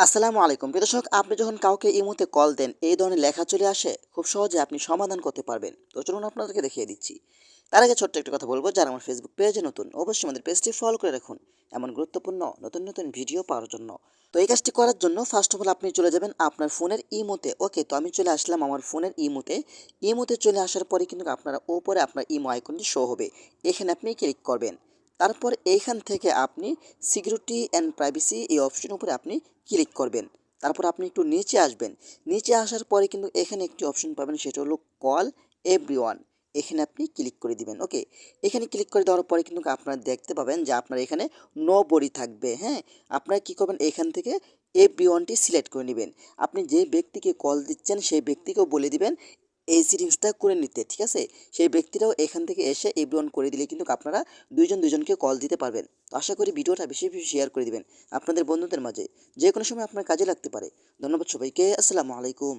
আসসালামু আলাইকুম। প্রিয় দর্শক, আপনি যখন কাউকে ইমোতে কল দেন, এই ধরনের লেখা চলে আসে, খুব সহজে আপনি সমাধান করতে পারবেন। তো চলুন আপনাদেরকে দেখিয়ে দিচ্ছি। তার আগে ছোট্ট একটা কথা বলবো, যারা আমার ফেসবুক পেজে নতুন, অবশ্যই আমাদের পেজটি ফলো করে রাখুন এমন গুরুত্বপূর্ণ নতুন ভিডিও পাওয়ার জন্য। তো এই কাজটি করার জন্য ফার্স্ট অফ অল আপনি চলে যাবেন আপনার ফোনের ইমোতে। ওকে, তো আমি চলে আসলাম আমার ফোনের ইমোতে। ইমোতে চলে আসার পরে কিন্তু আপনারা উপরে আপনার ইমো আইকনটি শো হবে। এখানে আপনি ক্লিক করবেন। তারপর এইখান থেকে আপনি সিকিউরিটি অ্যান্ড প্রাইভেসি এই অপশনের উপরে আপনি ক্লিক করবেন। তারপর আপনি একটু নিচে আসবেন। নিচে আসার পরে কিন্তু এখানে একটি অপশন পাবেন, সেটা হলো কল এভরিওয়ান। এখানে আপনি ক্লিক করে দিবেন। ওকে, এখানে ক্লিক করে দেওয়ার পরে কিন্তু আপনারা দেখতে পাবেন যে আপনার এখানে নো বডি থাকবে। হ্যাঁ, আপনারা কী করবেন, এখান থেকে এভরিওয়ানটি সিলেক্ট করে নেবেন। আপনি যে ব্যক্তিকে কল দিচ্ছেন সেই ব্যক্তিকেও বলে দিবেন এই সেটিংসটা করে নিতে, ঠিক আছে? সেই ব্যক্তিরাও এখান থেকে এসে এভরিওয়ান করে দিলে কিন্তু আপনারা দুইজনকে কল দিতে পারবেন। তো আশা করি ভিডিওটা বেশি শেয়ার করে দিবেন আপনাদের বন্ধুদের মাঝে। যে কোনো সময় আপনার কাজে লাগতে পারে। ধন্যবাদ সবাইকে। আসসালামু আলাইকুম।